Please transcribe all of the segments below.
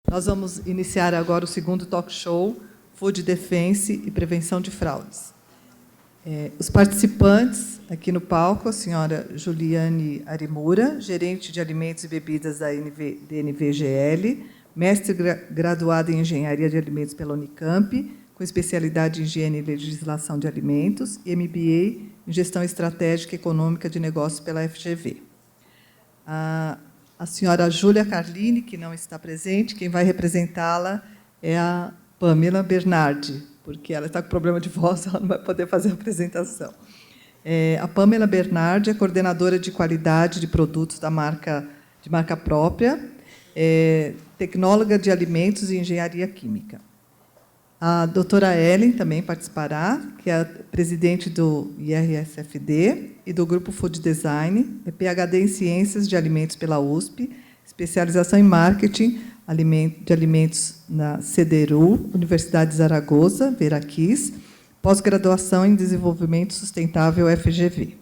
Nós vamos iniciar agora o segundo talk show, Food Defense e Prevenção de Fraudes. Os participantes aqui no palco, a senhora Juliane Arimura, gerente de alimentos e bebidas da DNVGL, mestre graduada em engenharia de alimentos pela Unicamp, com especialidade em higiene e legislação de alimentos, e MBA em gestão estratégica e econômica de negócios pela FGV. A senhora Júlia Carlini, que não está presente, quem vai representá-la é a Pamela Bernardi, porque ela está com problema de voz, ela não vai poder fazer a apresentação. A Pamela Bernardi é coordenadora de qualidade de produtos de marca própria, tecnóloga de alimentos e engenharia química. A doutora Ellen também participará, que é a presidente do IRSFD e do Grupo Food Design, é PhD em Ciências de Alimentos pela USP, especialização em Marketing de Alimentos na CDRU, Universidade de Zaragoza, Veraquis, pós-graduação em Desenvolvimento Sustentável, FGV.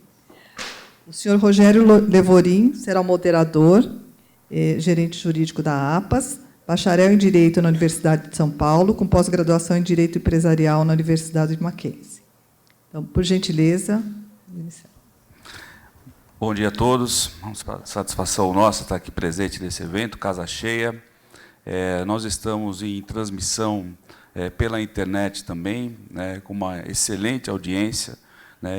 O senhor Rogério Levorim será o moderador, gerente jurídico da APAS, bacharel em Direito na Universidade de São Paulo, com pós-graduação em Direito Empresarial na Universidade de Mackenzie. Então, por gentileza, iniciar. Bom dia a todos. Satisfação nossa estar aqui presente nesse evento, casa cheia. Nós estamos em transmissão pela internet também, com uma excelente audiência,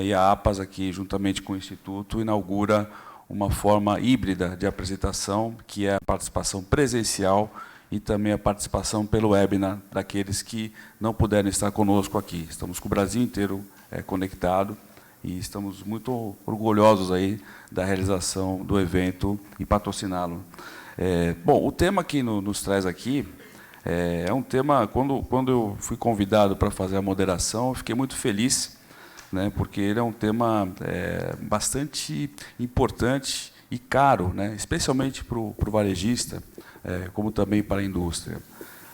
e a APAS aqui, juntamente com o Instituto, inaugura uma forma híbrida de apresentação, que é a participação presencial e também a participação pelo webinar daqueles que não puderam estar conosco aqui. Estamos com o Brasil inteiro conectado e estamos muito orgulhosos aí da realização do evento e patrociná-lo. Bom, o tema que nos traz aqui é um tema, quando eu fui convidado para fazer a moderação, eu fiquei muito feliz, porque ele é um tema bastante importante e caro, especialmente para o varejista, como também para a indústria.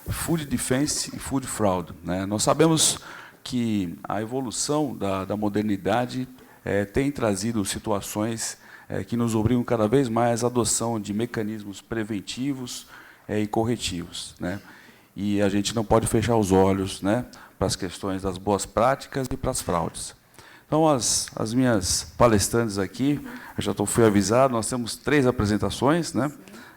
Food Defense e Food Fraud. Nós sabemos que a evolução da modernidade tem trazido situações que nos obrigam cada vez mais à adoção de mecanismos preventivos e corretivos. E a gente não pode fechar os olhos para as questões das boas práticas e para as fraudes. Então, as minhas palestrantes aqui, eu já fui avisado, nós temos 3 apresentações,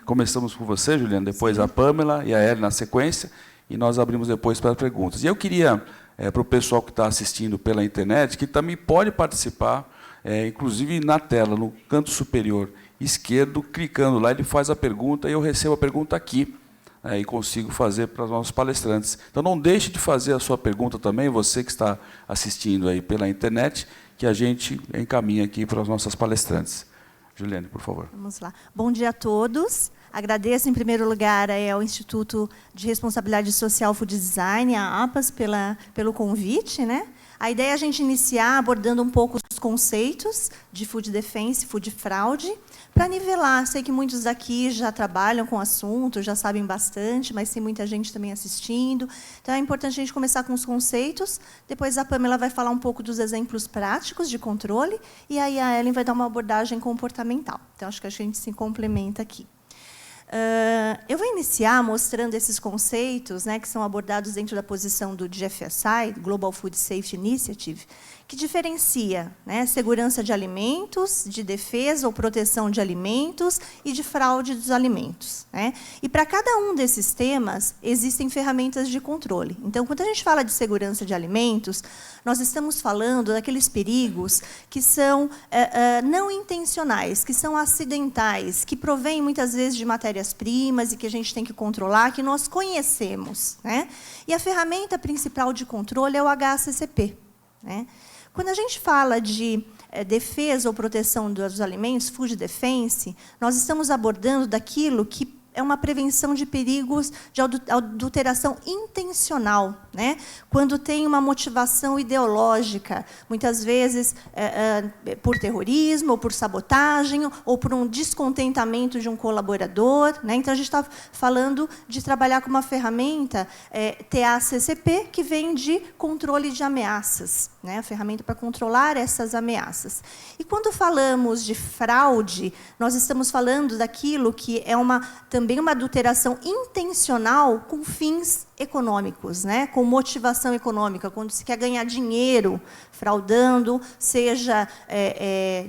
Começamos com você, Juliana, depois a Pamela e a Ellen na sequência, e nós abrimos depois para perguntas. E eu queria, para o pessoal que está assistindo pela internet, que também pode participar, inclusive na tela, no canto superior esquerdo, clicando lá, ele faz a pergunta e eu recebo a pergunta aqui, e consigo fazer para os nossos palestrantes. Então, não deixe de fazer a sua pergunta também, você que está assistindo aí pela internet, que a gente encaminha aqui para as nossas palestrantes. Juliane, por favor. Vamos lá. Bom dia a todos. Agradeço, em primeiro lugar, ao Instituto de Responsabilidade Social Food Design, a APAS, pelo convite. A ideia é a gente iniciar abordando um pouco os conceitos de Food Defense e Food Fraud, para nivelar. Sei que muitos aqui já trabalham com o assunto, já sabem bastante, mas tem muita gente também assistindo. Então, é importante a gente começar com os conceitos, depois a Pamela vai falar um pouco dos exemplos práticos de controle, e aí a Ellen vai dar uma abordagem comportamental. Então, acho que a gente se complementa aqui. Eu vou iniciar mostrando esses conceitos, que são abordados dentro da posição do GFSI, Global Food Safety Initiative, que diferencia segurança de alimentos, de defesa ou proteção de alimentos e de fraude dos alimentos. E para cada um desses temas, existem ferramentas de controle. Então, quando a gente fala de segurança de alimentos, nós estamos falando daqueles perigos que são não intencionais, que são acidentais, que provêm, muitas vezes, de matérias-primas e que a gente tem que controlar, que nós conhecemos. E a ferramenta principal de controle é o HACCP. Quando a gente fala de defesa ou proteção dos alimentos, Food Defense, nós estamos abordando daquilo que é uma prevenção de perigos de adulteração intencional, quando tem uma motivação ideológica, muitas vezes por terrorismo, ou por sabotagem, ou por um descontentamento de um colaborador. Então, a gente está falando de trabalhar com uma ferramenta TACCP, que vem de controle de ameaças, a ferramenta para controlar essas ameaças. E quando falamos de fraude, nós estamos falando daquilo que é também também uma adulteração intencional com fins econômicos, né? Com motivação econômica, quando se quer ganhar dinheiro fraudando, seja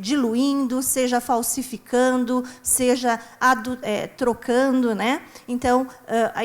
diluindo, seja falsificando, seja trocando, né? Então,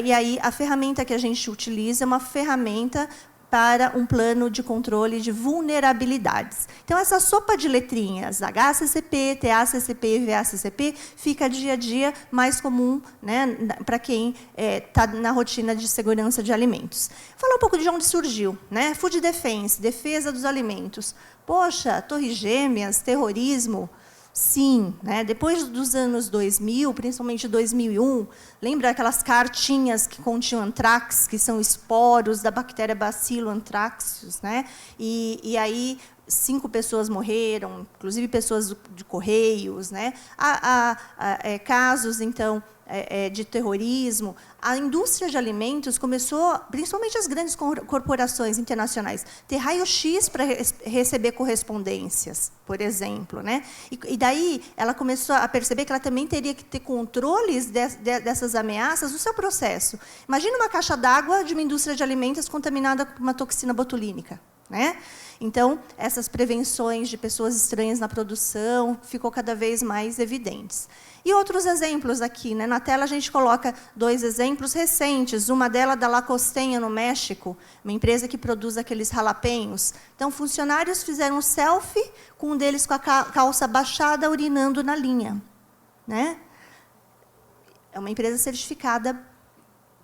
e aí a ferramenta que a gente utiliza é uma ferramenta para um plano de controle de vulnerabilidades. Então, essa sopa de letrinhas, HACCP, TACCP e VACCP, fica dia a dia mais comum, né, para quem está na rotina de segurança de alimentos. Falar um pouco de onde surgiu, né? Food Defense, defesa dos alimentos. Poxa, Torres Gêmeas, terrorismo. Sim, né? Depois dos anos 2000, principalmente 2001, lembra aquelas cartinhas que continham antrax, que são esporos da bactéria Bacillus anthracis, né? E aí 5 pessoas morreram, inclusive pessoas de Correios, né? Há casos, então, de terrorismo. A indústria de alimentos começou, principalmente as grandes corporações internacionais, ter raio-x para receber correspondências, por exemplo, né? E daí ela começou a perceber que ela também teria que ter controles dessas ameaças no seu processo. Imagina uma caixa d'água de uma indústria de alimentos contaminada com uma toxina botulínica, né? Então, essas prevenções de pessoas estranhas na produção ficou cada vez mais evidentes. E outros exemplos aqui, né? Na tela a gente coloca 2 exemplos recentes. Uma delas da La Costeña, no México, uma empresa que produz aqueles jalapeños. Então, funcionários fizeram um selfie com um deles com a calça baixada, urinando na linha, né? É uma empresa certificada,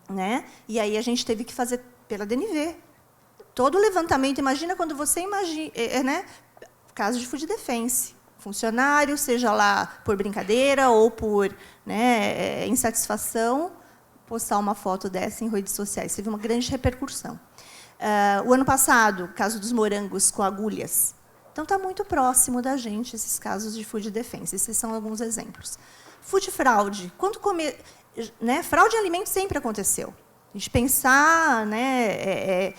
né? E aí a gente teve que fazer pela DNV. Todo o levantamento, imagina quando você imagina, né? Caso de Food Defense. Funcionário, seja lá por brincadeira ou por, né, insatisfação, postar uma foto dessa em redes sociais. Teve uma grande repercussão. O ano passado, o caso dos morangos com agulhas. Então, está muito próximo da gente esses casos de Food Defense. Esses são alguns exemplos. Food fraude. Né, fraude em alimentos sempre aconteceu. A gente pensar, né,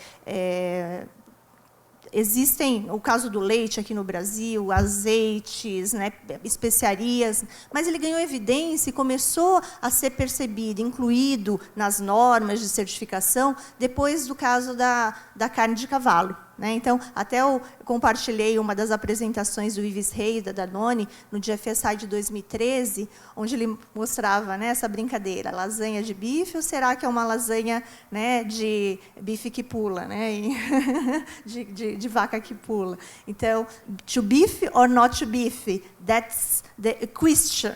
existem o caso do leite aqui no Brasil, azeites, né, especiarias, mas ele ganhou evidência e começou a ser percebido, incluído nas normas de certificação, depois do caso da carne de cavalo, né? Então, até eu compartilhei uma das apresentações do Yves Reis, da Danone, no GFSI de 2013, onde ele mostrava, né, essa brincadeira, lasanha de bife, ou será que é uma lasanha, né, de bife que pula, né? de vaca que pula. Então, to beef or not to beef? That's the question.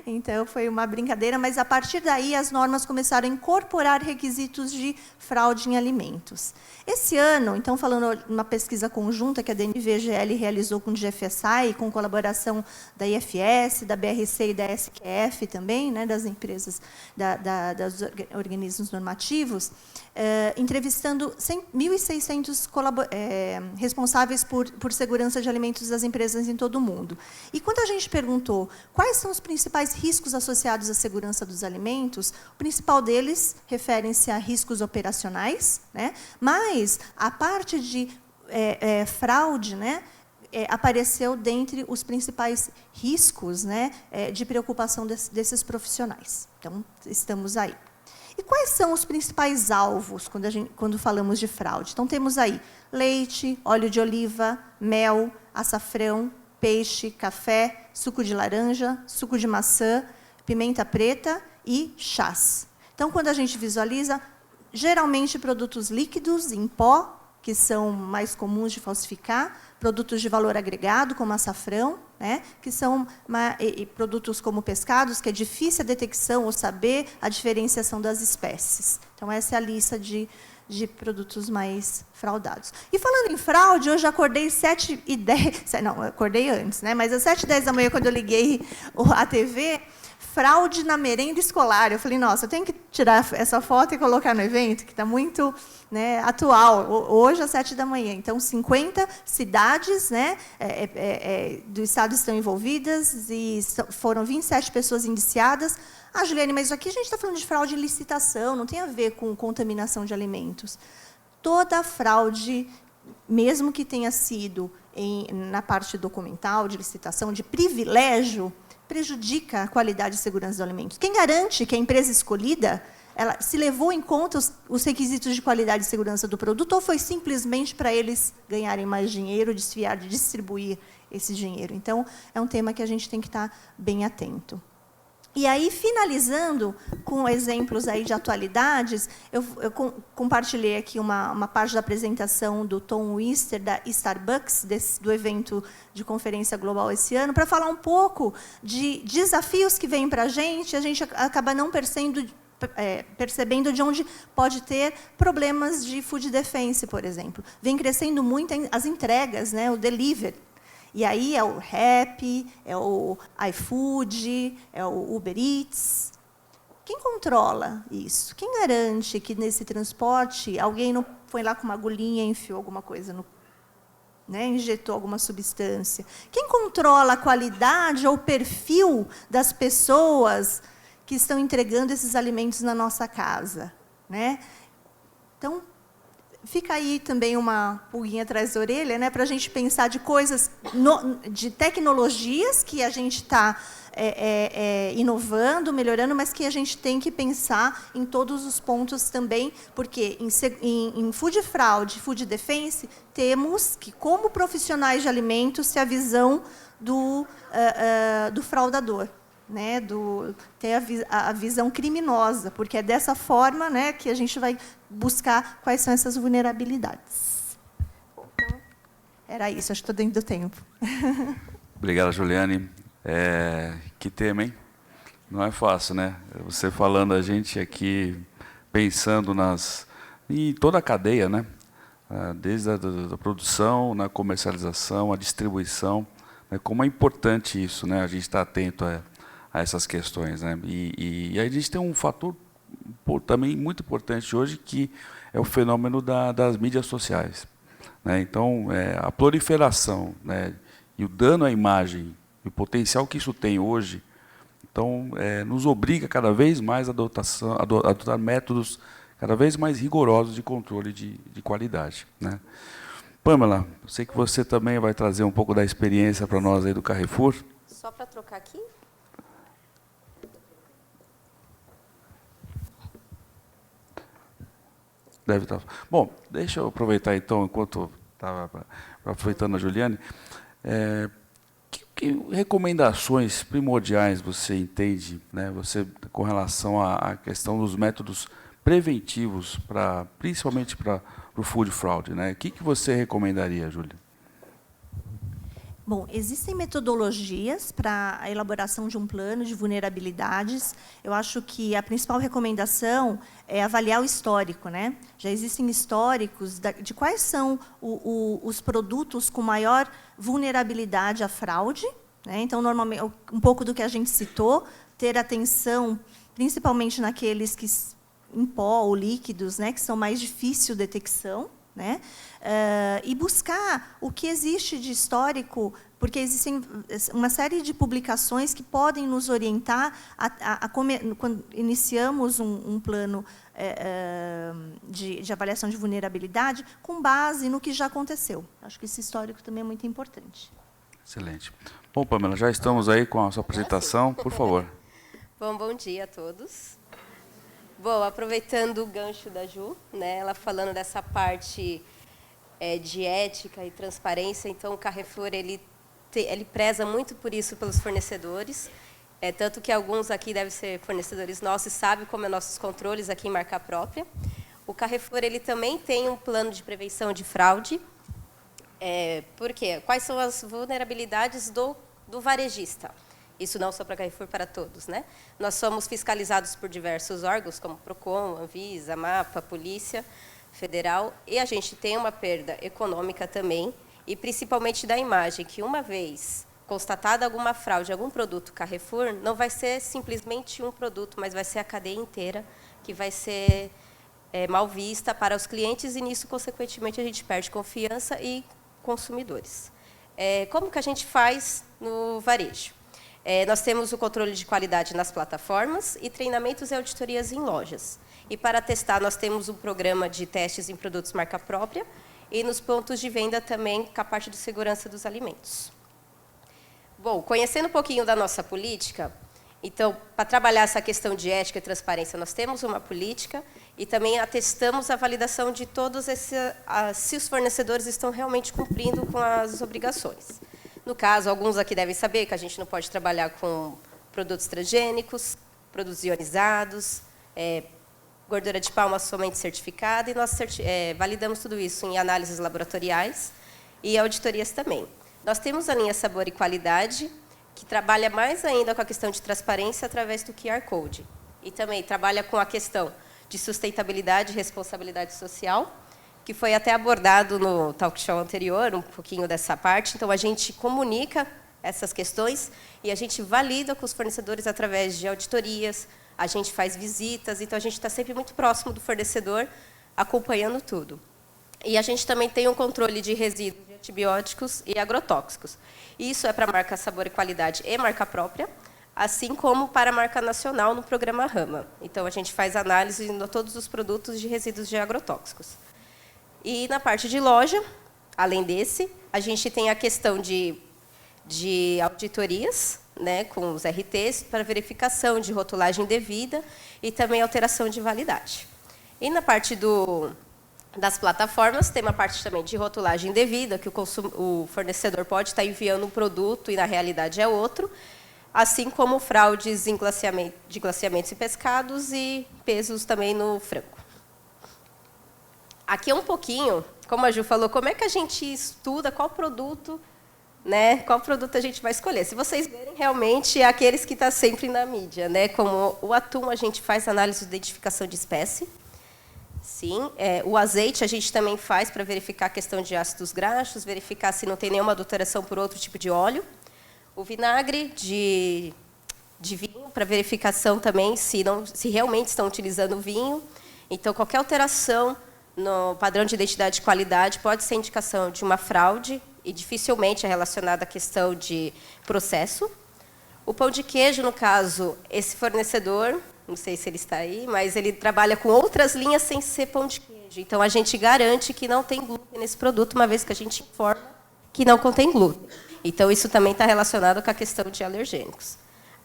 Então, foi uma brincadeira, mas, a partir daí, as normas começaram a incorporar requisitos de fraude em alimentos. Esse ano, então, falando de uma pesquisa conjunta que a DNV-GL realizou com o GFSI, com colaboração da IFS, da BRC e da SQF também, né, das empresas, dos organismos normativos, entrevistando 1.600 responsáveis por segurança de alimentos das empresas em todo o mundo. E quando a gente perguntou quais são os principais riscos associados à segurança dos alimentos, o principal deles referem-se a riscos operacionais, né? Mas a parte de fraude, né, apareceu dentre os principais riscos, né, de preocupação desses profissionais. Então, estamos aí. E quais são os principais alvos quando falamos de fraude? Então, temos aí leite, óleo de oliva, mel, açafrão, peixe, café, suco de laranja, suco de maçã, pimenta preta e chás. Então, quando a gente visualiza, geralmente produtos líquidos, em pó, que são mais comuns de falsificar, produtos de valor agregado, como açafrão, né, que são produtos como pescados, que é difícil a detecção ou saber a diferenciação das espécies. Então, essa é a lista de produtos mais fraudados. E falando em fraude, hoje acordei 7h10, não, acordei antes, né, mas às 7h10 da manhã, quando eu liguei a TV, fraude na merenda escolar. Eu falei, nossa, eu tenho que tirar essa foto e colocar no evento, que está muito, né, atual, hoje às 7h da manhã. Então, 50 cidades, né, do estado estão envolvidas e foram 27 pessoas indiciadas. Ah, Juliane, mas aqui a gente está falando de fraude em licitação, não tem a ver com contaminação de alimentos. Toda fraude, mesmo que tenha sido na parte documental, de licitação, de privilégio, prejudica a qualidade e segurança dos alimentos? Quem garante que a empresa escolhida ela se levou em conta os requisitos de qualidade e segurança do produto ou foi simplesmente para eles ganharem mais dinheiro, desfiar de distribuir esse dinheiro? Então, é um tema que a gente tem que estar bem atento. E aí, finalizando com exemplos aí de atualidades, eu compartilhei aqui uma parte da apresentação do Tom Wister, da Starbucks, do evento de conferência global esse ano, para falar um pouco de desafios que vêm para a gente acaba não percebendo de onde pode ter problemas de food defense, por exemplo. Vem crescendo muito as entregas, né, o delivery. E aí é o Rappi, é o iFood, é o Uber Eats. Quem controla isso? Quem garante que, nesse transporte, alguém não foi lá com uma agulhinha e enfiou alguma coisa, injetou alguma substância? Quem controla a qualidade ou o perfil das pessoas que estão entregando esses alimentos na nossa casa, né? Então, fica aí também uma pulguinha atrás da orelha, para a gente pensar de coisas, de tecnologias que a gente está inovando, melhorando, mas que a gente tem que pensar em todos os pontos também, porque em food fraud, food defense, temos que, como profissionais de alimentos, ter a visão do fraudador. Ter a visão criminosa, porque é dessa forma que a gente vai buscar quais são essas vulnerabilidades. Então, era isso, acho que estou dentro do tempo. Obrigado, Juliane. Que tema, hein? Não é fácil, né? Você falando, a gente aqui pensando em toda a cadeia, né? Desde a produção, na comercialização, a distribuição, né? Como é importante isso, né? A gente está atento a essas questões, né? E a gente tem um fator também muito importante hoje, que é o fenômeno das mídias sociais, né? Então, a proliferação, né, e o dano à imagem, e o potencial que isso tem hoje, então, nos obriga cada vez mais a adotar métodos cada vez mais rigorosos de controle de qualidade, né? Pamela, eu sei que você também vai trazer um pouco da experiência para nós aí do Carrefour. Só para trocar aqui? Deve estar. Bom, deixa eu aproveitar, então, enquanto estava aproveitando a Juliane, que recomendações primordiais você entende, né, você, com relação à questão dos métodos preventivos, principalmente para o food fraud, né? O que você recomendaria, Júlia? Bom, existem metodologias para a elaboração de um plano de vulnerabilidades. Eu acho que a principal recomendação é avaliar o histórico, né? Já existem históricos de quais são os produtos com maior vulnerabilidade à fraude, né? Então, normalmente, um pouco do que a gente citou, ter atenção, principalmente naqueles que em pó ou líquidos, né, que são mais difícil de detecção, né? E buscar o que existe de histórico, porque existem uma série de publicações que podem nos orientar quando iniciamos um plano de avaliação de vulnerabilidade com base no que já aconteceu. Acho que esse histórico também é muito importante. Excelente. Bom, Pamela, já estamos aí com a sua apresentação, por favor. Bom dia a todos. Bom, aproveitando o gancho da Ju, né, ela falando dessa parte de ética e transparência, então o Carrefour ele preza muito por isso pelos fornecedores, tanto que alguns aqui devem ser fornecedores nossos e sabem como é nossos controles aqui em marca própria. O Carrefour ele também tem um plano de prevenção de fraude. Por quê? Quais são as vulnerabilidades do varejista? Isso não só para Carrefour, para todos, né? Nós somos fiscalizados por diversos órgãos, como Procon, Anvisa, Mapa, Polícia Federal, e a gente tem uma perda econômica também, e principalmente da imagem, que uma vez constatada alguma fraude, algum produto Carrefour, não vai ser simplesmente um produto, mas vai ser a cadeia inteira que vai ser mal vista para os clientes, e nisso, consequentemente, a gente perde confiança e consumidores. Como que a gente faz no varejo? Nós temos o controle de qualidade nas plataformas e treinamentos e auditorias em lojas. E para testar, nós temos um programa de testes em produtos marca própria e nos pontos de venda também com a parte de segurança dos alimentos. Bom, conhecendo um pouquinho da nossa política, então, para trabalhar essa questão de ética e transparência, nós temos uma política e também atestamos a validação de todos se os fornecedores estão realmente cumprindo com as obrigações. No caso, alguns aqui devem saber que a gente não pode trabalhar com produtos transgênicos, produtos ionizados, gordura de palma somente certificada, e nós validamos tudo isso em análises laboratoriais e auditorias também. Nós temos a linha Sabor e Qualidade, que trabalha mais ainda com a questão de transparência através do QR Code. E também trabalha com a questão de sustentabilidade e responsabilidade social, que foi até abordado no talk show anterior, um pouquinho dessa parte. Então, a gente comunica essas questões e a gente valida com os fornecedores através de auditorias, a gente faz visitas, então a gente está sempre muito próximo do fornecedor, acompanhando tudo. E a gente também tem um controle de resíduos de antibióticos e agrotóxicos. Isso é para a marca Sabor e Qualidade e marca própria, assim como para a marca nacional no programa Rama. Então, a gente faz análise de todos os produtos de resíduos de agrotóxicos. E na parte de loja, além desse, a gente tem a questão de auditorias, né, com os RTs, para verificação de rotulagem devida e também alteração de validade. E na parte das plataformas, tem uma parte também de rotulagem devida, que o fornecedor pode estar enviando um produto e, na realidade, é outro, assim como fraudes de glaciamentos em pescados e pesos também no frango. Aqui é um pouquinho, como a Ju falou, como é que a gente estuda qual produto, né, qual produto a gente vai escolher. Se vocês verem, realmente, é aqueles que estão sempre na mídia, né, como o atum, a gente faz análise de identificação de espécie. Sim, o azeite a gente também faz para verificar a questão de ácidos graxos, verificar se não tem nenhuma adulteração por outro tipo de óleo. O vinagre de vinho, para verificação também se realmente estão utilizando vinho. Então, qualquer alteração no padrão de identidade de qualidade pode ser indicação de uma fraude e dificilmente é relacionada à questão de processo. O pão de queijo, no caso, esse fornecedor, não sei se ele está aí, mas ele trabalha com outras linhas sem ser pão de queijo. Então, a gente garante que não tem glúten nesse produto, uma vez que a gente informa que não contém glúten. Então, isso também está relacionado com a questão de alergênicos.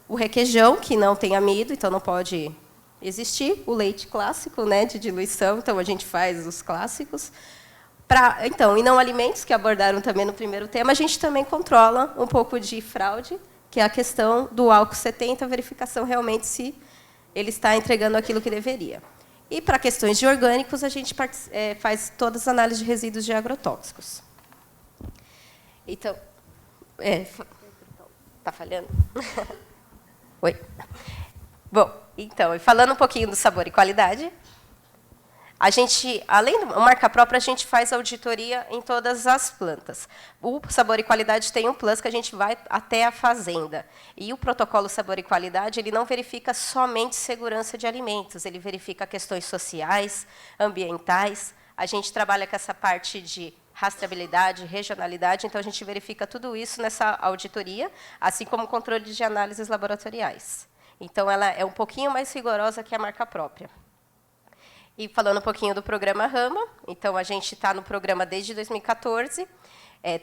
O requeijão, que não tem amido, então não pode existir. O leite clássico, né, de diluição, então a gente faz os clássicos. Então, e não alimentos, que abordaram também no primeiro tema, a gente também controla um pouco de fraude, que é a questão do álcool 70, a verificação realmente se ele está entregando aquilo que deveria. E, para questões de orgânicos, a gente faz todas as análises de resíduos de agrotóxicos. Então, está falhando? Oi. Bom, então, e falando um pouquinho do Sabor e Qualidade, a gente, além da marca própria, a gente faz auditoria em todas as plantas. O Sabor e Qualidade tem um plus que a gente vai até a fazenda. E o protocolo Sabor e Qualidade, ele não verifica somente segurança de alimentos, ele verifica questões sociais, ambientais. A gente trabalha com essa parte de rastreabilidade, regionalidade, então a gente verifica tudo isso nessa auditoria, assim como o controle de análises laboratoriais. Então, ela é um pouquinho mais rigorosa que a marca própria. E falando um pouquinho do programa Rama, então a gente está no programa desde 2014.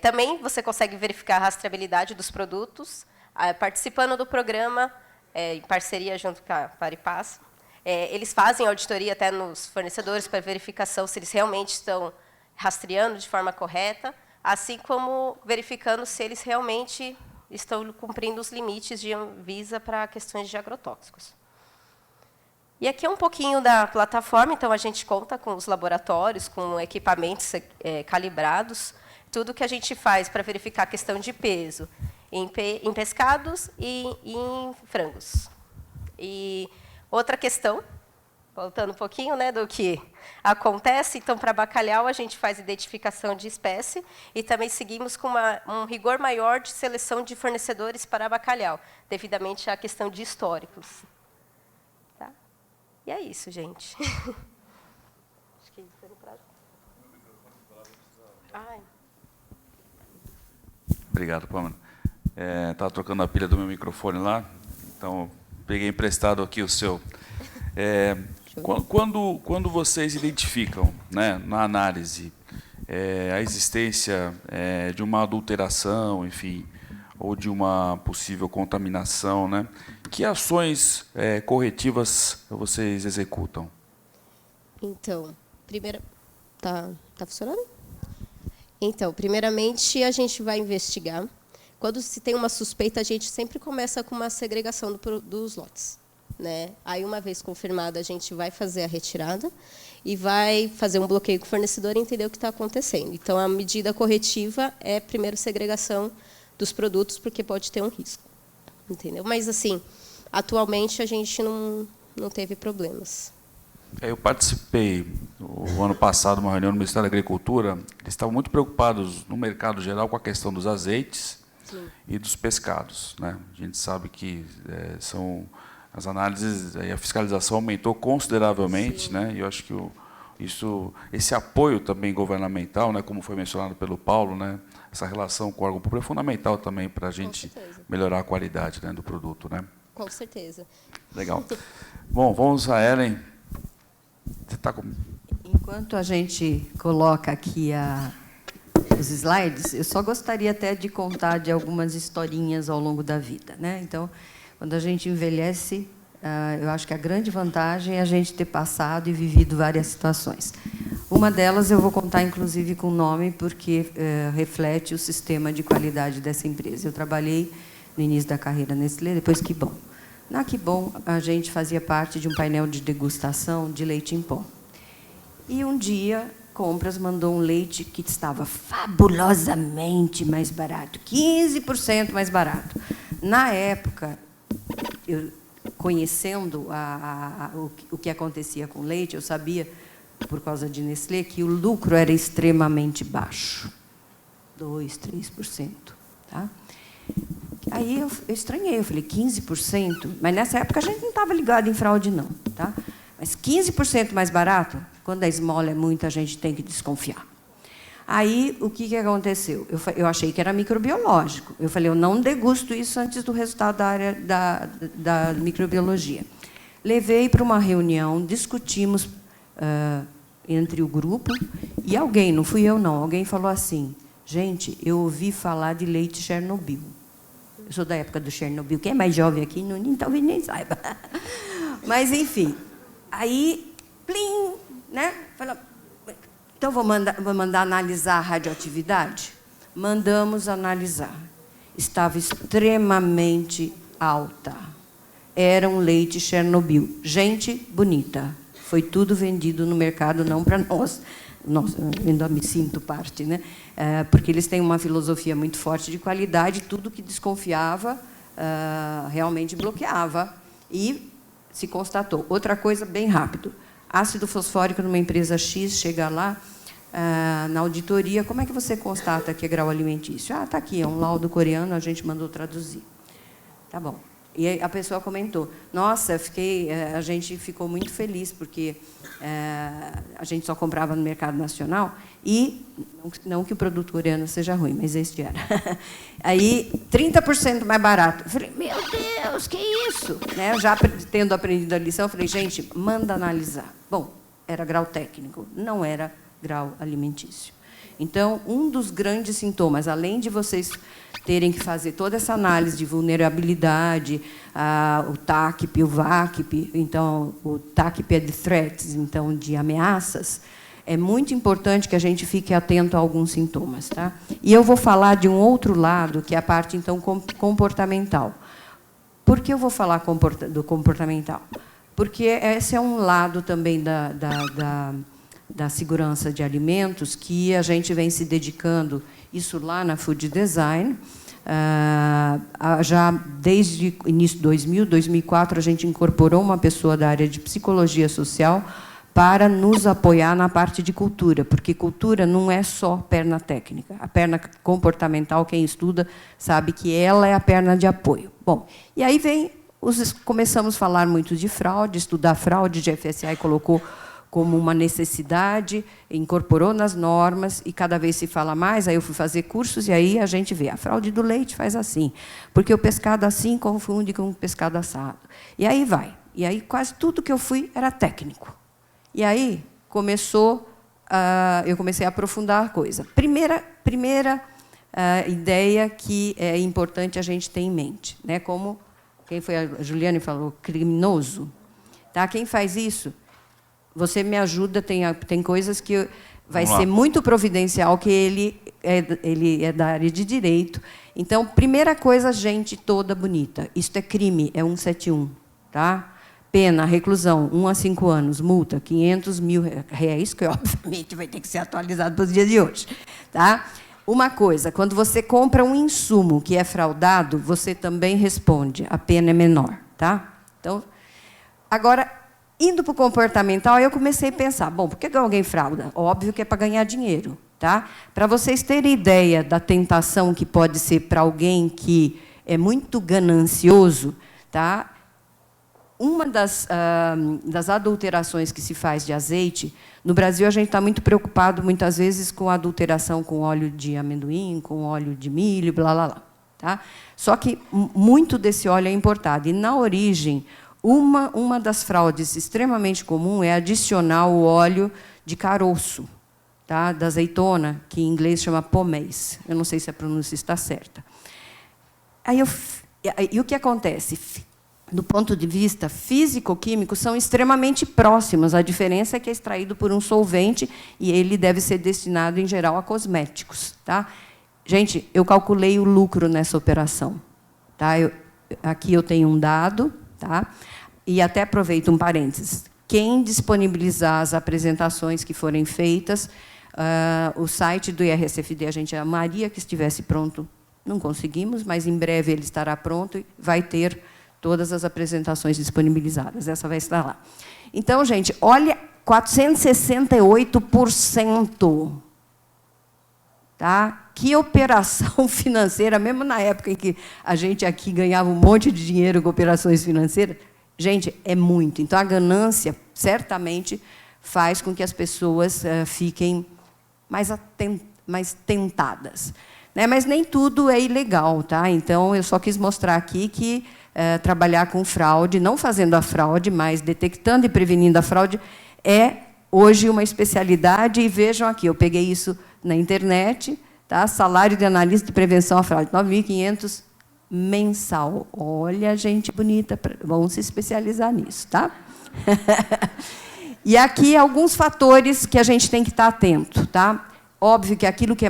Também você consegue verificar a rastreabilidade dos produtos, participando do programa, em parceria junto com a Paripaz. Eles fazem auditoria até nos fornecedores para verificação se eles realmente estão rastreando de forma correta, assim como verificando se eles realmente estão cumprindo os limites de Anvisa para questões de agrotóxicos. E aqui é um pouquinho da plataforma, então a gente conta com os laboratórios, com equipamentos calibrados, tudo que a gente faz para verificar a questão de peso em pescados e em frangos. E outra questão, voltando um pouquinho, né, do que acontece, então, para bacalhau, a gente faz identificação de espécie e também seguimos com um rigor maior de seleção de fornecedores para bacalhau, devidamente à questão de históricos. Tá? E é isso, gente. Acho que foi no prazo. Obrigado, Pâmela. Estava trocando a pilha do meu microfone lá, então peguei emprestado aqui o seu. Quando vocês identificam, né, na análise, a existência de uma adulteração, enfim, ou de uma possível contaminação, né? Que ações corretivas vocês executam? Então, primeira... Tá funcionando? Então, primeiramente, a gente vai investigar. Quando se tem uma suspeita, a gente sempre começa com uma segregação dos lotes, né? Aí, uma vez confirmada, a gente vai fazer a retirada e vai fazer um bloqueio com o fornecedor e entender o que está acontecendo. Então, a medida corretiva é, primeiro, segregação dos produtos, porque pode ter um risco, entendeu? Mas, assim, atualmente, a gente não teve problemas. Eu participei, o ano passado, de uma reunião no Ministério da Agricultura. Eles estavam muito preocupados, no mercado geral, com a questão dos azeites. Sim. E dos pescados, né? A gente sabe que são as análises, a fiscalização aumentou consideravelmente, né? E eu acho que esse apoio também governamental, né, como foi mencionado pelo Paulo, né, essa relação com o órgão público é fundamental também para a gente melhorar a qualidade, né, do produto, né? Com certeza. Legal. Bom, vamos a Ellen. Você está com... Enquanto a gente coloca aqui os slides, eu só gostaria até de contar de algumas historinhas ao longo da vida, né? Então, quando a gente envelhece, eu acho que a grande vantagem é a gente ter passado e vivido várias situações. Uma delas eu vou contar, inclusive, com nome, porque reflete o sistema de qualidade dessa empresa. Eu trabalhei no início da carreira Nestlé, depois Quibon. Na Quibon, a gente fazia parte de um painel de degustação de leite em pó. E um dia, Compras mandou um leite que estava fabulosamente mais barato, 15% mais barato. Na época, eu, conhecendo o que acontecia com o leite, eu sabia, por causa de Nestlé, que o lucro era extremamente baixo, 2%, 3%. Tá? Aí eu estranhei, eu falei, 15%? Mas nessa época a gente não estava ligado em fraude, não. Tá? Mas 15% mais barato, quando a esmola é muita, a gente tem que desconfiar. Aí, o que aconteceu? Eu achei que era microbiológico. Eu falei, eu não degusto isso antes do resultado da área da microbiologia. Levei para uma reunião, discutimos entre o grupo, e alguém, não fui eu, não, alguém falou assim, gente, eu ouvi falar de leite Chernobyl. Eu sou da época do Chernobyl. Quem é mais jovem aqui, talvez nem saiba. Mas, enfim, aí, plim, né? Fala, então, vou mandar analisar a radioatividade? Mandamos analisar. Estava extremamente alta. Era um leite Chernobyl. Gente bonita. Foi tudo vendido no mercado, não para nós. Nossa, eu ainda me sinto parte, né? Porque eles têm uma filosofia muito forte de qualidade, tudo que desconfiava realmente bloqueava. E se constatou. Outra coisa, bem rápido. Ácido fosfórico numa empresa X, chega lá, na auditoria, como é que você constata que é grau alimentício? Ah, está aqui, é um laudo coreano, a gente mandou traduzir. Tá bom. E aí a pessoa comentou, nossa, a gente ficou muito feliz, porque a gente só comprava no mercado nacional, e, não que o produto coreano seja ruim, mas este era. Aí, 30% mais barato. Eu falei, meu Deus, que isso? Né? Já tendo aprendido a lição, eu falei, gente, manda analisar. Bom, era grau técnico, não era grau alimentício. Então, um dos grandes sintomas, além de vocês terem que fazer toda essa análise de vulnerabilidade, o TACP, o VACP, então, o TACP é de threats, então, de ameaças, é muito importante que a gente fique atento a alguns sintomas. Tá? E eu vou falar de um outro lado, que é a parte, então, comportamental. Por que eu vou falar do comportamental? Porque esse é um lado também da segurança de alimentos que a gente vem se dedicando, isso lá na Food Design, já desde o início de 2004, a gente incorporou uma pessoa da área de psicologia social para nos apoiar na parte de cultura, porque cultura não é só perna técnica. A perna comportamental, quem estuda, sabe que ela é a perna de apoio. Bom, e aí começamos a falar muito de fraude, estudar fraude, de FSI colocou como uma necessidade, incorporou nas normas, e cada vez se fala mais, aí eu fui fazer cursos, e aí a gente vê, a fraude do leite faz assim, porque o pescado assim confunde com o pescado assado. E aí vai. E aí quase tudo que eu fui era técnico. E aí eu comecei a aprofundar a coisa. Primeira ideia que é importante a gente ter em mente, né? Como quem foi a Juliane falou, criminoso. Tá? Quem faz isso, você me ajuda, tem coisas que vai ser muito providencial, que ele é da área de direito. Então, primeira coisa, gente toda bonita. Isto é crime, é 171. Tá? Pena, reclusão, 1 a 5 anos, multa, 500 mil reais, que obviamente vai ter que ser atualizado para os dias de hoje. Tá? Uma coisa, quando você compra um insumo que é fraudado, você também responde, a pena é menor. Tá? Então, agora, indo para o comportamental, eu comecei a pensar, bom, por que alguém frauda? Óbvio que é para ganhar dinheiro. Tá? Para vocês terem ideia da tentação que pode ser para alguém que é muito ganancioso, tá? Uma das adulterações que se faz de azeite, no Brasil a gente está muito preocupado, muitas vezes, com a adulteração com óleo de amendoim, com óleo de milho, blá, blá, blá. Tá? Só que muito desse óleo é importado. E, na origem, uma das fraudes extremamente comum é adicionar o óleo de caroço, tá? Da azeitona, que em inglês chama pomace. Eu não sei se a pronúncia está certa. E o que acontece? Do ponto de vista físico-químico, são extremamente próximos. A diferença é que é extraído por um solvente e ele deve ser destinado, em geral, a cosméticos. Tá? Gente, eu calculei o lucro nessa operação. Tá? Aqui eu tenho um dado, tá? E até aproveito um parênteses. Quem disponibilizar as apresentações que forem feitas, o site do IRSFD, a gente amaria que estivesse pronto. Não conseguimos, mas em breve ele estará pronto e vai ter todas as apresentações disponibilizadas. Essa vai estar lá. Então, gente, olha, 468%. Tá? Que operação financeira, mesmo na época em que a gente aqui ganhava um monte de dinheiro com operações financeiras, gente, é muito. Então, a ganância, certamente, faz com que as pessoas fiquem mais tentadas. Né? Mas nem tudo é ilegal. Tá? Então, eu só quis mostrar aqui que trabalhar com fraude, não fazendo a fraude, mas detectando e prevenindo a fraude, é hoje uma especialidade. E vejam aqui, eu peguei isso na internet, tá? Salário de analista de prevenção à fraude, 9.500 mensal. Olha, gente bonita, vão se especializar nisso. Tá? E aqui alguns fatores que a gente tem que estar atento. Tá? Óbvio que aquilo que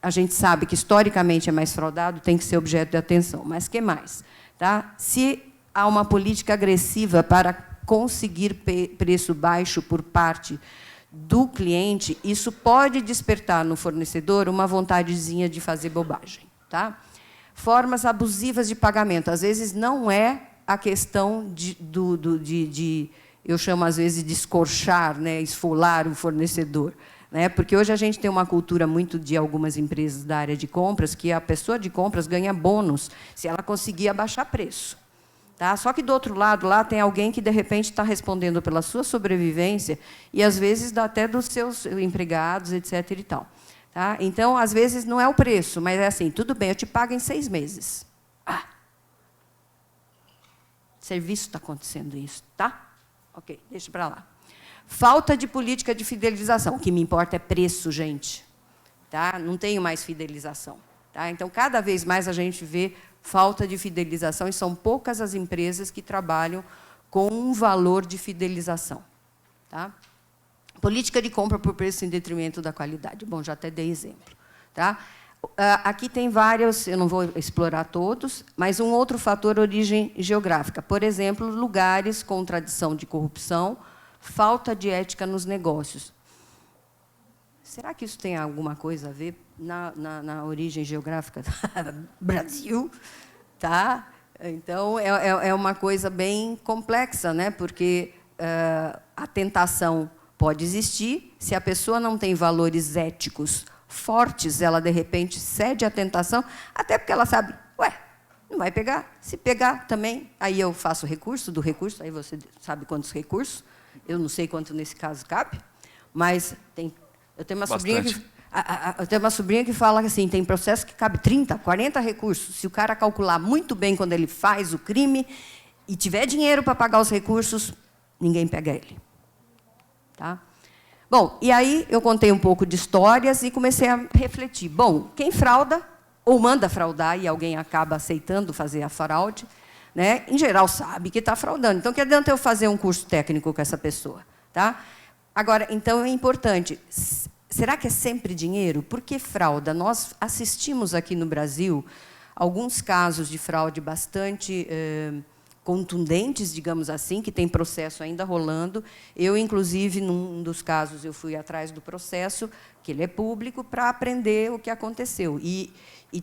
a gente sabe que historicamente é mais fraudado tem que ser objeto de atenção. Mas o que mais? Tá? Se há uma política agressiva para conseguir preço baixo por parte do cliente, isso pode despertar no fornecedor uma vontadezinha de fazer bobagem. Tá? Formas abusivas de pagamento. Às vezes, não é a questão eu chamo, às vezes, de escorchar, né, esfolar o fornecedor. Né? Porque hoje a gente tem uma cultura muito de algumas empresas da área de compras que a pessoa de compras ganha bônus se ela conseguir abaixar preço. Tá? Só que, do outro lado, lá tem alguém que, de repente, está respondendo pela sua sobrevivência e, às vezes, dá até dos seus empregados, etc. E tal. Tá? Então, às vezes, não é o preço, mas é assim, tudo bem, eu te pago em 6 meses. Serviço está acontecendo isso, tá? Ok, deixa para lá. Falta de política de fidelização. O que me importa é preço, gente. Tá? Não tenho mais fidelização. Tá? Então, cada vez mais a gente vê falta de fidelização, e são poucas as empresas que trabalham com um valor de fidelização. Tá? Política de compra por preço em detrimento da qualidade. Bom, já até dei exemplo. Tá? Aqui tem vários, eu não vou explorar todos, mas um outro fator, origem geográfica. Por exemplo, lugares com tradição de corrupção, falta de ética nos negócios. Será que isso tem alguma coisa a ver na origem geográfica do Brasil? Tá? Então, é uma coisa bem complexa, né? Porque a tentação pode existir. Se a pessoa não tem valores éticos fortes, ela, de repente, cede à tentação, até porque ela sabe, não vai pegar. Se pegar também, aí eu faço recurso do recurso, aí você sabe quantos recursos. Eu não sei quanto nesse caso cabe, mas eu tenho uma sobrinha que fala assim, tem processo que cabe 30, 40 recursos. Se o cara calcular muito bem quando ele faz o crime e tiver dinheiro para pagar os recursos, ninguém pega ele. Tá? Bom, e aí eu contei um pouco de histórias e comecei a refletir. Bom, quem frauda ou manda fraudar e alguém acaba aceitando fazer a fraude, né, em geral sabe que está fraudando. Então, que adianta eu fazer um curso técnico com essa pessoa? Tá? Agora, então, é importante. Será que é sempre dinheiro? Por que frauda? Nós assistimos aqui no Brasil alguns casos de fraude bastante contundentes, digamos assim, que tem processo ainda rolando. Eu, inclusive, num dos casos, eu fui atrás do processo, que ele é público, para aprender o que aconteceu. E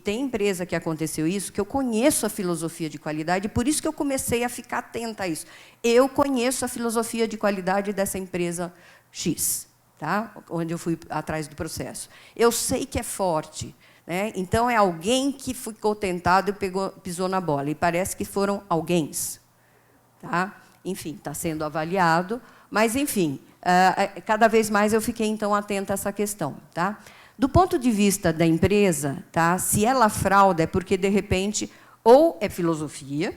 tem empresa que aconteceu isso, que eu conheço a filosofia de qualidade, e por isso que eu comecei a ficar atenta a isso. Eu conheço a filosofia de qualidade dessa empresa X, tá? Onde eu fui atrás do processo. Eu sei que é forte, né? Então, é alguém que ficou tentado e pisou na bola. E parece que foram alguéms. Tá? Enfim, está sendo avaliado. Mas, enfim, cada vez mais eu fiquei, então, atenta a essa questão. Tá? Do ponto de vista da empresa, tá? Se ela frauda, é porque, de repente, ou é filosofia,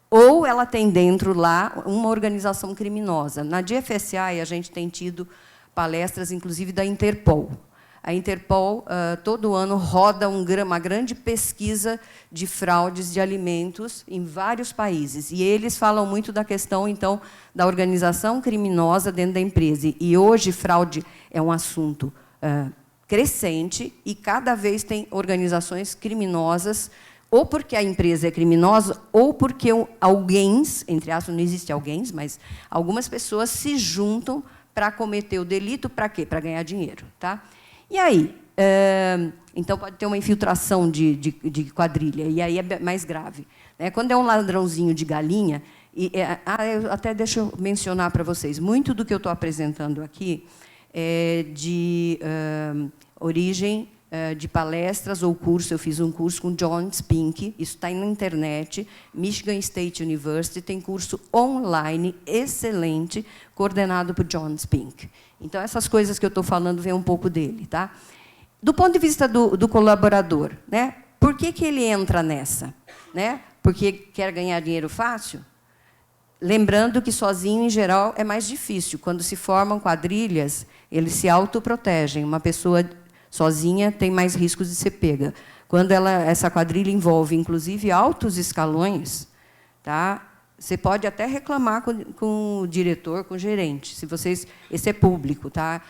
ou ela tem dentro lá uma organização criminosa. Na GFSI, a gente tem tido palestras, inclusive, da Interpol. A Interpol, todo ano, roda uma grande pesquisa de fraudes de alimentos em vários países. E eles falam muito da questão, então, da organização criminosa dentro da empresa. E hoje, fraude é um assunto crescente e cada vez tem organizações criminosas, ou porque a empresa é criminosa, ou porque alguém, entre aspas, não existe alguém, mas algumas pessoas se juntam para cometer o delito. Para quê? Para ganhar dinheiro. Tá? E aí, então, pode ter uma infiltração de quadrilha, e aí é mais grave. Quando é um ladrãozinho de galinha, eu até deixa eu mencionar para vocês, muito do que eu estou apresentando aqui é de origem de palestras ou curso. Eu fiz um curso com John Spink, isso está na internet, Michigan State University, tem curso online excelente, coordenado por John Spink. Então, essas coisas que eu estou falando, vem um pouco dele. Tá? Do ponto de vista do colaborador, né? Por que ele entra nessa? Né? Porque quer ganhar dinheiro fácil? Lembrando que, sozinho, em geral, é mais difícil. Quando se formam quadrilhas, eles se autoprotegem. Uma pessoa sozinha tem mais riscos de ser pega. Quando essa quadrilha envolve, inclusive, altos escalões, tá? Você pode até reclamar com o diretor, com o gerente, se vocês. Esse é público, tá?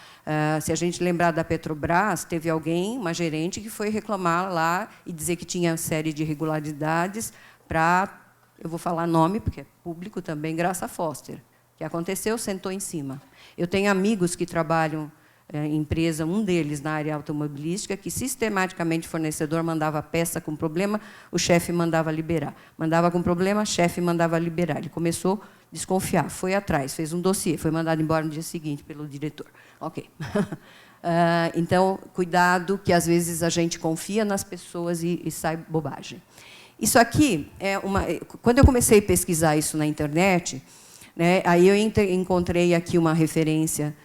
Se a gente lembrar da Petrobras, teve alguém, uma gerente, que foi reclamar lá e dizer que tinha série de irregularidades para, eu vou falar nome, porque é público também, Graça Foster. O que aconteceu? Sentou em cima. Eu tenho amigos que trabalham em empresa, um deles na área automobilística, que sistematicamente o fornecedor mandava peça com problema, o chefe mandava liberar. Mandava com problema, o chefe mandava liberar. Ele começou a desconfiar, foi atrás, fez um dossiê, foi mandado embora no dia seguinte pelo diretor. Ok. Então, cuidado, que às vezes a gente confia nas pessoas e sai bobagem. Isso aqui é uma. Quando eu comecei a pesquisar isso na internet, né, aí eu encontrei aqui uma referência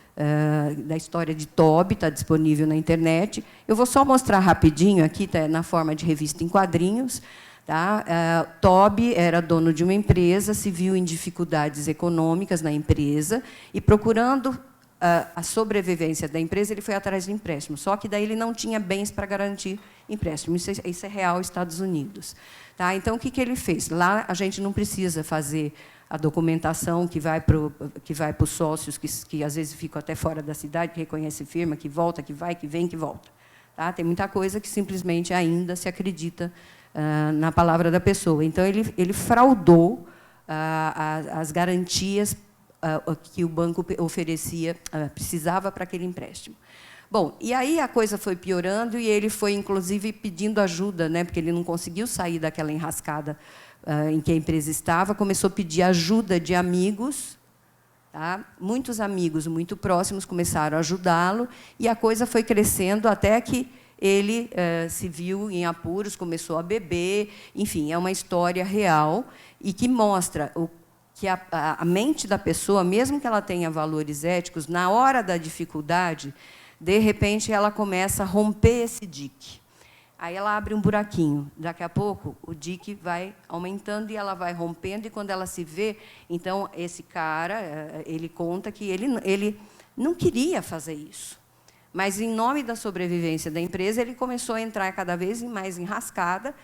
da história de Toby, está disponível na internet. Eu vou só mostrar rapidinho aqui, tá, na forma de revista em quadrinhos. Tá? Toby era dono de uma empresa, se viu em dificuldades econômicas na empresa e, procurando a sobrevivência da empresa, ele foi atrás de empréstimo. Só que daí ele não tinha bens para garantir empréstimo. Isso é real, Estados Unidos. Tá? Então, o que ele fez? Lá a gente não precisa fazer a documentação que vai para os sócios, que às vezes ficam até fora da cidade, que reconhece firma, que volta, que vai, que vem, que volta. Tá? Tem muita coisa que simplesmente ainda se acredita na palavra da pessoa. Então, ele fraudou as garantias que o banco oferecia, precisava para aquele empréstimo. Bom, e aí a coisa foi piorando e ele foi, inclusive, pedindo ajuda, né, porque ele não conseguiu sair daquela enrascada em que a empresa estava, começou a pedir ajuda de amigos. Tá? Muitos amigos muito próximos começaram a ajudá-lo, e a coisa foi crescendo até que ele se viu em apuros, começou a beber. Enfim, é uma história real e que mostra que a mente da pessoa, mesmo que ela tenha valores éticos, na hora da dificuldade, de repente, ela começa a romper esse dique. Aí ela abre um buraquinho. Daqui a pouco, o dique vai aumentando e ela vai rompendo. E, quando ela se vê, então, esse cara, ele conta que ele não queria fazer isso. Mas, em nome da sobrevivência da empresa, ele começou a entrar cada vez mais enrascada,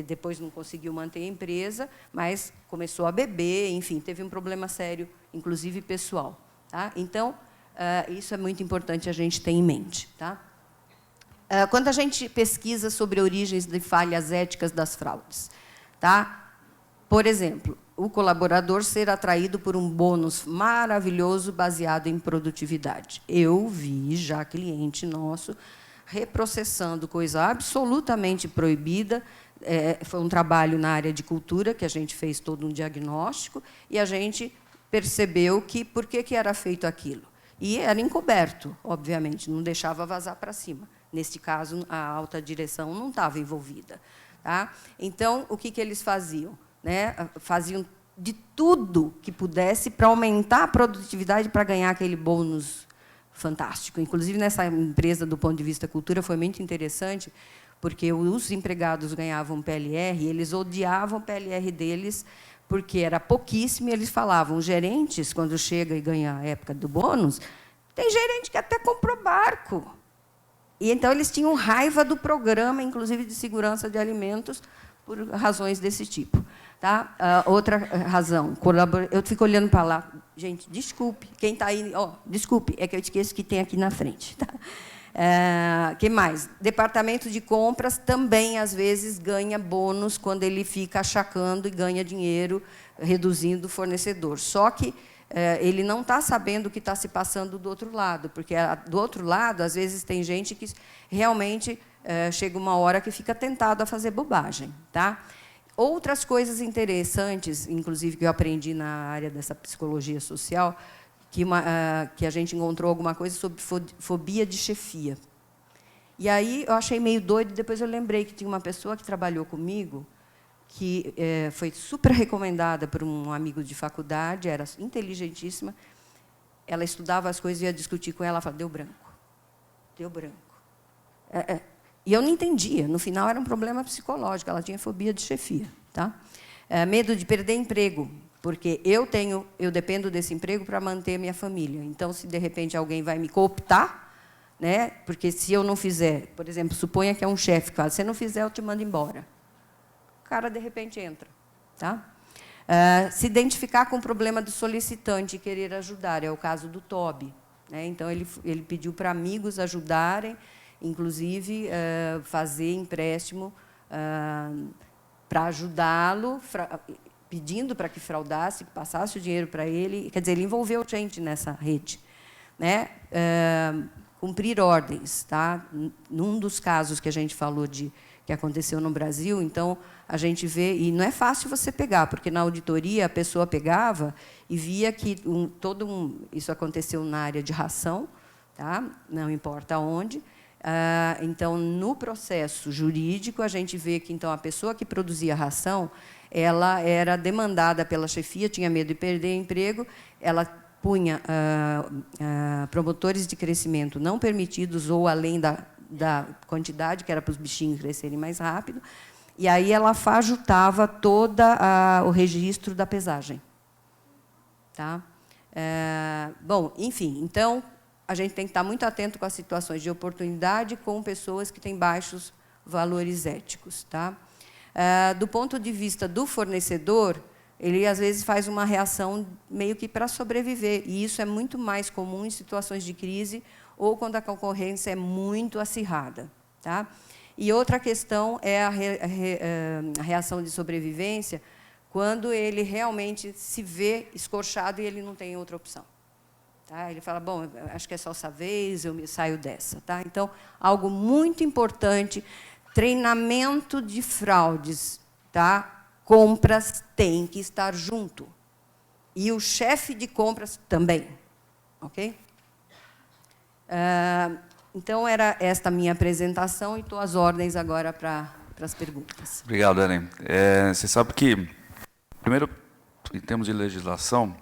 depois não conseguiu manter a empresa, mas começou a beber, enfim, teve um problema sério, inclusive pessoal. Tá? Então, isso é muito importante a gente ter em mente. Tá? Quando a gente pesquisa sobre origens de falhas éticas das fraudes, tá? Por exemplo, o colaborador ser atraído por um bônus maravilhoso baseado em produtividade. Eu vi já cliente nosso reprocessando coisa absolutamente proibida. Foi um trabalho na área de cultura, que a gente fez todo um diagnóstico, e a gente percebeu que por que era feito aquilo. E era encoberto, obviamente, não deixava vazar para cima. Neste caso, a alta direção não estava envolvida. Tá? Então, o que eles faziam? Né? Faziam de tudo que pudesse para aumentar a produtividade, para ganhar aquele bônus fantástico. Inclusive, nessa empresa, do ponto de vista cultura, foi muito interessante, porque os empregados ganhavam PLR, e eles odiavam o PLR deles, porque era pouquíssimo, e eles falavam, os gerentes, quando chega e ganha a época do bônus, tem gerente que até comprou barco. E, então, eles tinham raiva do programa, inclusive de segurança de alimentos, por razões desse tipo. Tá? Outra razão, eu fico olhando para lá. Gente, desculpe, quem está aí... desculpe, é que eu esqueço que tem aqui na frente. Tá? Que mais? Departamento de compras também, às vezes, ganha bônus quando ele fica achacando e ganha dinheiro, reduzindo o fornecedor. Só que ele não está sabendo o que está se passando do outro lado, porque, do outro lado, às vezes, tem gente que realmente chega uma hora que fica tentado a fazer bobagem. Tá? Outras coisas interessantes, inclusive, que eu aprendi na área dessa psicologia social, que a gente encontrou alguma coisa sobre fobia de chefia. E aí eu achei meio doido, depois eu lembrei que tinha uma pessoa que trabalhou comigo, que foi super recomendada por um amigo de faculdade, era inteligentíssima, ela estudava as coisas e ia discutir com ela, ela falava, deu branco. Deu branco. E eu não entendia, no final era um problema psicológico, ela tinha fobia de chefia. Tá? Medo de perder emprego, porque eu dependo desse emprego para manter minha família. Então, se de repente alguém vai me cooptar, né? Porque se eu não fizer, por exemplo, suponha que é um chefe que fala, se não fizer, eu te mando embora. O cara, de repente, entra. Tá? Se identificar com o problema do solicitante e querer ajudar, é o caso do Toby. Né? Então, ele pediu para amigos ajudarem, inclusive, fazer empréstimo para ajudá-lo, pedindo para que fraudasse, que passasse o dinheiro para ele. Quer dizer, ele envolveu gente nessa rede. Né? Cumprir ordens. Tá? Num dos casos que a gente falou que aconteceu no Brasil, então, a gente vê... E não é fácil você pegar, porque, na auditoria, a pessoa pegava e via que isso aconteceu na área de ração, tá? Não importa onde. Então, no processo jurídico, a gente vê que então, a pessoa que produzia a ração, ela era demandada pela chefia, tinha medo de perder emprego, ela punha promotores de crescimento não permitidos ou além da quantidade, que era para os bichinhos crescerem mais rápido, e aí ela fajutava todo o registro da pesagem. Tá? Bom, enfim, então, a gente tem que estar muito atento com as situações de oportunidade com pessoas que têm baixos valores éticos. Tá? Do ponto de vista do fornecedor, ele, às vezes, faz uma reação meio que para sobreviver, e isso é muito mais comum em situações de crise ou quando a concorrência é muito acirrada. Tá? E outra questão é a reação de sobrevivência, quando ele realmente se vê escorchado e ele não tem outra opção. Tá? Ele fala, bom, acho que é só essa vez, eu me saio dessa. Tá? Então, algo muito importante, treinamento de fraudes. Tá? Compras tem que estar junto. E o chefe de compras também. Ok? Então, era esta minha apresentação e estou às ordens agora para as perguntas. Obrigado, Ellen. Você sabe que, primeiro, em termos de legislação,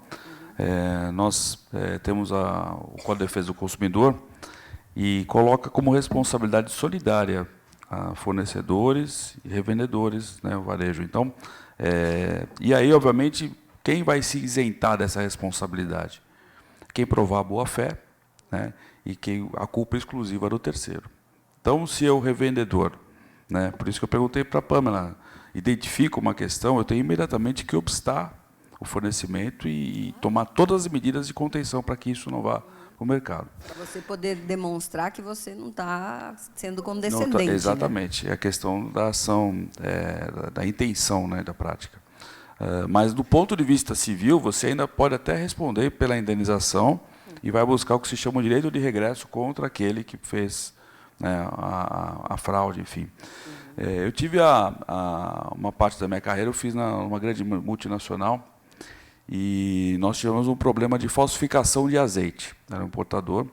nós temos o Código de Defesa do Consumidor e coloca como responsabilidade solidária a fornecedores e revendedores, né, o varejo. Então, e aí, obviamente, quem vai se isentar dessa responsabilidade? Quem provar a boa-fé né, e que a culpa é exclusiva do terceiro. Então, se eu, revendedor, né, por isso que eu perguntei para a Pamela, identifico uma questão, eu tenho imediatamente que obstar o fornecimento e tomar todas as medidas de contenção para que isso não vá para o mercado. Para você poder demonstrar que você não está sendo Não condescendente. tá, exatamente, é a questão da ação, da intenção, né, da prática. Mas, do ponto de vista civil, você ainda pode até responder pela indenização e vai buscar o que se chama de direito de regresso contra aquele que fez, né, a fraude, enfim. Eu tive uma parte da minha carreira, eu fiz numa grande multinacional, e nós tivemos um problema de falsificação de azeite. Era um importador.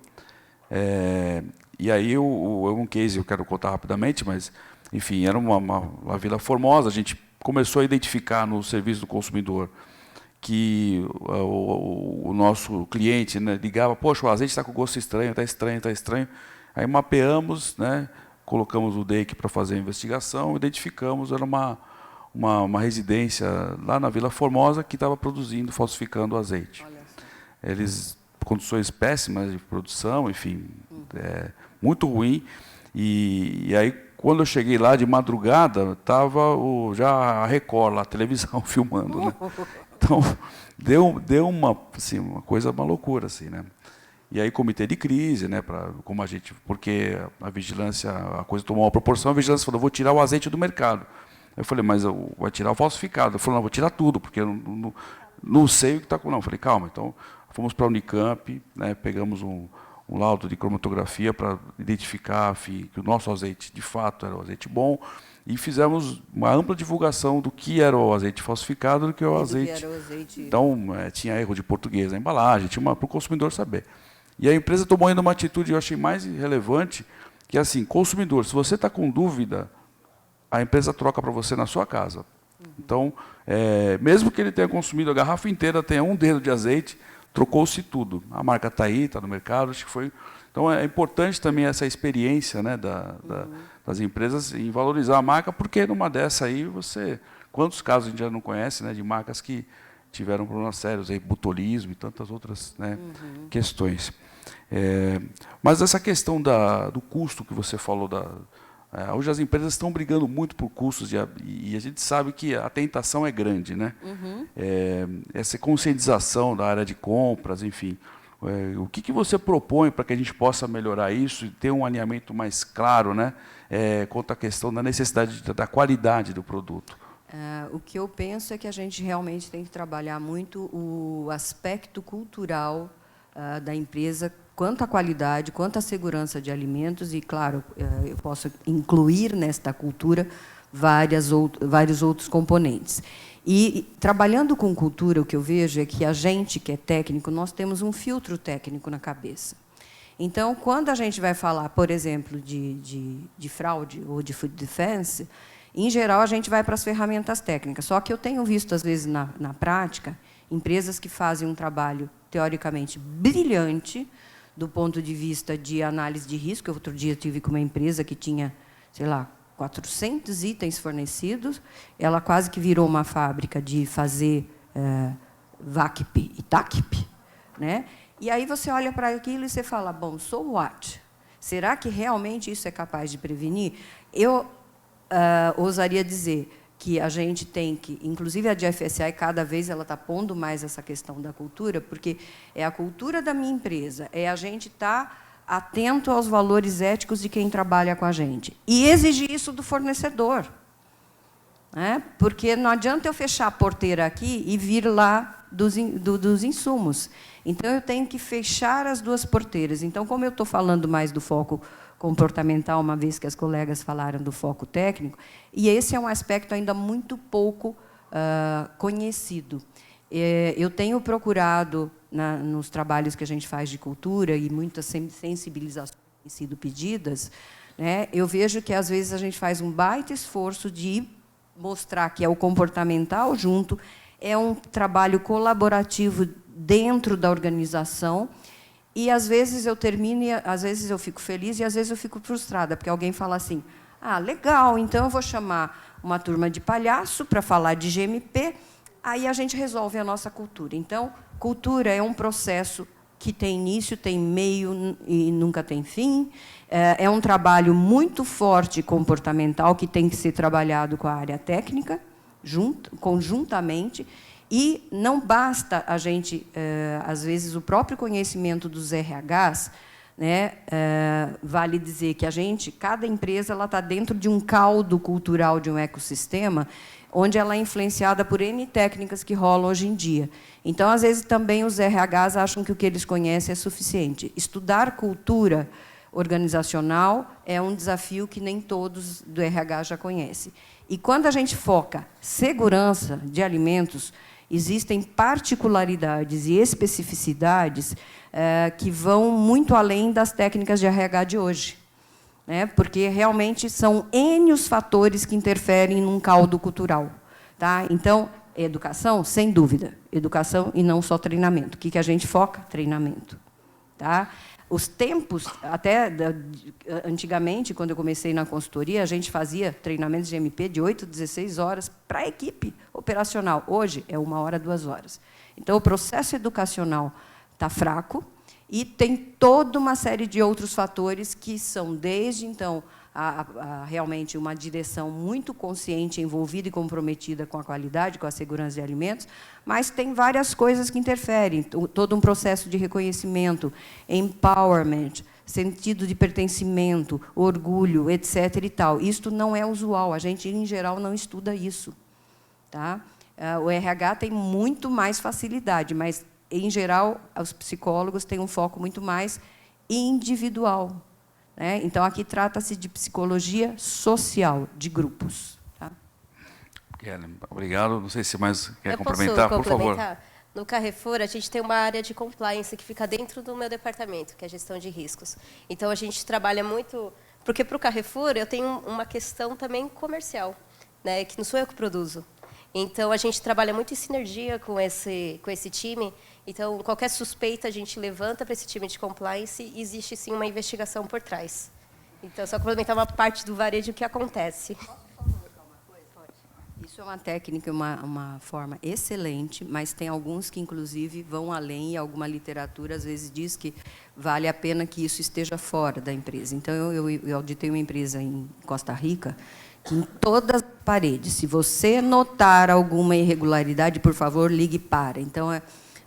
E aí, um case, eu quero contar rapidamente, mas, enfim, era uma Vila Formosa, a gente começou a identificar no serviço do consumidor que o nosso cliente, né, ligava, poxa, o azeite está com gosto estranho, está estranho, está estranho. Aí mapeamos, né, colocamos o DEIC para fazer a investigação, identificamos, era uma residência lá na Vila Formosa que estava produzindo, falsificando o azeite. Eles, condições péssimas de produção, enfim, muito ruim. E aí, quando eu cheguei lá de madrugada, estava já a Record, lá, a televisão, filmando, né? Então, deu uma coisa, uma loucura, assim, né? E aí, comitê de crise, né? Porque a vigilância, a coisa tomou uma proporção, a vigilância falou, vou tirar o azeite do mercado. Eu falei, mas vai tirar o falsificado. Eu falei, não, vou tirar tudo, porque eu não sei o que está com. Não, eu falei, calma. Então, fomos para a Unicamp, né? Pegamos um laudo de cromatografia para identificar que o nosso azeite, de fato, era o azeite bom, e fizemos uma ampla divulgação do que era o azeite falsificado, do que era o azeite. Então, tinha erro de português na embalagem, tinha para o consumidor saber. E a empresa tomou ainda uma atitude, eu achei mais relevante, que é assim, consumidor, se você está com dúvida, a empresa troca para você na sua casa. Então, mesmo que ele tenha consumido a garrafa inteira, tenha um dedo de azeite, trocou-se tudo. A marca está aí, está no mercado, acho que foi. Então, é importante também essa experiência, né, das empresas em valorizar a marca, porque numa dessa aí, quantos casos a gente já não conhece, né, de marcas que tiveram problemas sérios, aí, botulismo e tantas outras, né, questões. Mas essa questão do custo que você falou, hoje as empresas estão brigando muito por custos e a gente sabe que a tentação é grande, né? Essa conscientização da área de compras, enfim. O que você propõe para que a gente possa melhorar isso e ter um alinhamento mais claro, né, quanto à questão da necessidade da qualidade do produto? O que eu penso é que a gente realmente tem que trabalhar muito o aspecto cultural da empresa, quanto à qualidade, quanto à segurança de alimentos, e, claro, eu posso incluir nesta cultura vários outros componentes. E, trabalhando com cultura, o que eu vejo é que a gente, que é técnico, nós temos um filtro técnico na cabeça. Então, quando a gente vai falar, por exemplo, de fraude ou de food defense, em geral, a gente vai para as ferramentas técnicas. Só que eu tenho visto, às vezes, na prática, empresas que fazem um trabalho, teoricamente, brilhante, do ponto de vista de análise de risco. Outro dia eu tive com uma empresa que tinha, sei lá, 400 itens fornecidos. Ela quase que virou uma fábrica de fazer VACP e TACP, né? E aí você olha para aquilo e você fala, bom, so what? Será que realmente isso é capaz de prevenir? Eu ousaria dizer que a gente tem que, inclusive a de FSI, cada vez ela está pondo mais essa questão da cultura, porque é a cultura da minha empresa, é a gente estar atento aos valores éticos de quem trabalha com a gente. E exigir isso do fornecedor. Né? Porque não adianta eu fechar a porteira aqui e vir lá dos insumos. Então, eu tenho que fechar as duas porteiras. Então, como eu estou falando mais do foco comportamental, uma vez que as colegas falaram do foco técnico, e esse é um aspecto ainda muito pouco conhecido. Eu tenho procurado, nos trabalhos que a gente faz de cultura, e muitas sensibilizações têm sido pedidas, né, eu vejo que, às vezes, a gente faz um baita esforço de mostrar que é o comportamental junto, é um trabalho colaborativo dentro da organização, e, às vezes, eu termino, e, às vezes, eu fico feliz, e, às vezes, eu fico frustrada, porque alguém fala assim, legal, então eu vou chamar uma turma de palhaço para falar de GMP, aí a gente resolve a nossa cultura. Então, cultura é um processo que tem início, tem meio e nunca tem fim. É um trabalho muito forte comportamental que tem que ser trabalhado com a área técnica, conjuntamente, e não basta a gente, às vezes, o próprio conhecimento dos RHs, né, vale dizer que cada empresa ela está dentro de um caldo cultural, de um ecossistema, onde ela é influenciada por N técnicas que rolam hoje em dia. Então, às vezes, também os RHs acham que o que eles conhecem é suficiente. Estudar cultura organizacional é um desafio que nem todos do RH já conhecem. E, quando a gente foca segurança de alimentos, existem particularidades e especificidades que vão muito além das técnicas de RH de hoje, né? Porque realmente são N os fatores que interferem num caldo cultural. Tá? Então, educação, sem dúvida, educação e não só treinamento. O que a gente foca? Treinamento. Tá? Os tempos, até antigamente, quando eu comecei na consultoria, a gente fazia treinamentos de MP de 8 a 16 horas para a equipe operacional. Hoje é 1 hora, 2 horas. Então, o processo educacional está fraco e tem toda uma série de outros fatores que são, desde, então, realmente uma direção muito consciente, envolvida e comprometida com a qualidade, com a segurança de alimentos, mas tem várias coisas que interferem, todo um processo de reconhecimento, empowerment, sentido de pertencimento, orgulho, etc. e tal. Isto não é usual, a gente, em geral, não estuda isso. Tá? O RH tem muito mais facilidade, mas, em geral, os psicólogos têm um foco muito mais individual. Né? Então, aqui trata-se de psicologia social, de grupos. Tá? Obrigado. Não sei se mais quer complementar, por favor. No Carrefour, a gente tem uma área de compliance que fica dentro do meu departamento, que é a gestão de riscos. Então, a gente trabalha muito... Porque, para o Carrefour, eu tenho uma questão também comercial, né? Que não sou eu que produzo. Então, a gente trabalha muito em sinergia com esse time. Então, qualquer suspeita a gente levanta para esse time de compliance e existe, sim, uma investigação por trás. Então, só complementar uma parte do varejo que acontece. Posso só colocar uma coisa? Pode. Isso é uma técnica, uma forma excelente, mas tem alguns que, inclusive, vão além, e alguma literatura, às vezes, diz que vale a pena que isso esteja fora da empresa. Então, eu auditei uma empresa em Costa Rica, que em todas as paredes, se você notar alguma irregularidade, por favor, ligue para. Então,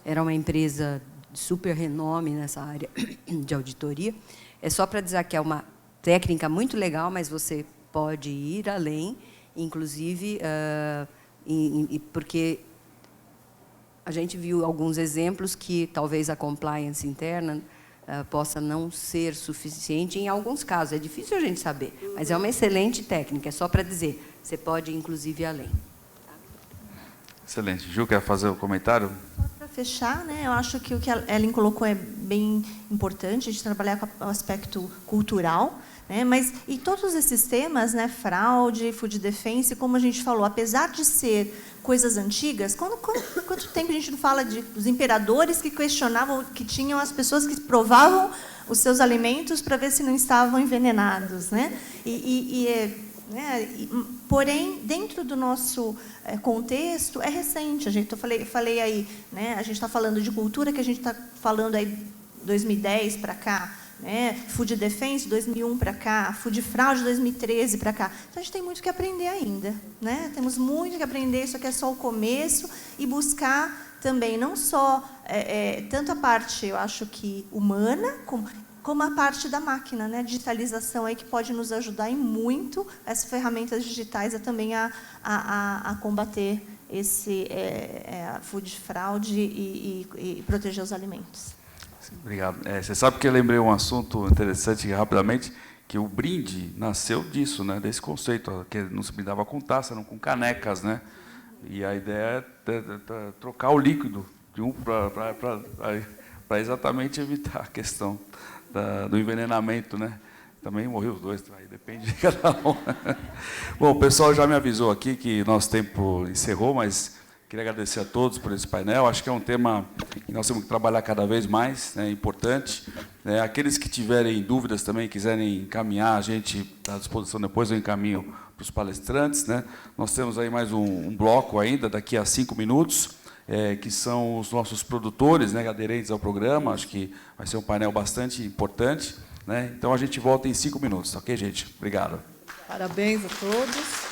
era uma empresa de super renome nessa área de auditoria. É só para dizer que é uma técnica muito legal, mas você pode ir além, inclusive, porque a gente viu alguns exemplos que talvez a compliance interna possa não ser suficiente em alguns casos. É difícil a gente saber, mas é uma excelente técnica. É só para dizer, você pode, inclusive, ir além. Excelente. Ju, quer fazer o comentário? Para fechar, né, eu acho que o que a Ellen colocou é bem importante, a gente trabalhar com o aspecto cultural, né, mas e todos esses temas, né, fraude, food defense, como a gente falou, apesar de ser coisas antigas, quanto tempo a gente não fala dos imperadores que questionavam, que tinham as pessoas que provavam os seus alimentos para ver se não estavam envenenados, né? Porém, dentro do nosso contexto, é recente. Falei aí, né, a gente está falando de cultura, que a gente está falando aí 2010 para cá, né, Food Defense 2001 para cá, Food Fraud 2013 para cá. Então, a gente tem muito que aprender ainda. Né? Temos muito que aprender, isso aqui é só o começo, e buscar também, não só tanto a parte, eu acho que humana, como a parte da máquina, né? A digitalização aí que pode nos ajudar em muito, essas ferramentas digitais também a combater esse food fraud e proteger os alimentos. Obrigado. Você sabe que eu lembrei um assunto interessante rapidamente, que o brinde nasceu disso, né? Desse conceito, que não se brindava com taça, não com canecas, né? E a ideia é trocar o líquido de um para exatamente evitar a questão do envenenamento, né? Também morreu os dois, aí depende de cada um. Bom, o pessoal já me avisou aqui que nosso tempo encerrou, mas queria agradecer a todos por esse painel. Acho que é um tema que nós temos que trabalhar cada vez mais, né, importante. Aqueles que tiverem dúvidas também, quiserem encaminhar, a gente está à disposição depois, eu encaminho para os palestrantes. Né? Nós temos aí mais um bloco ainda, daqui a 5 minutos. que são os nossos produtores, né, aderentes ao programa. Acho que vai ser um painel bastante importante, né? Então, a gente volta em 5 minutos, ok, gente? Obrigado. Parabéns a todos.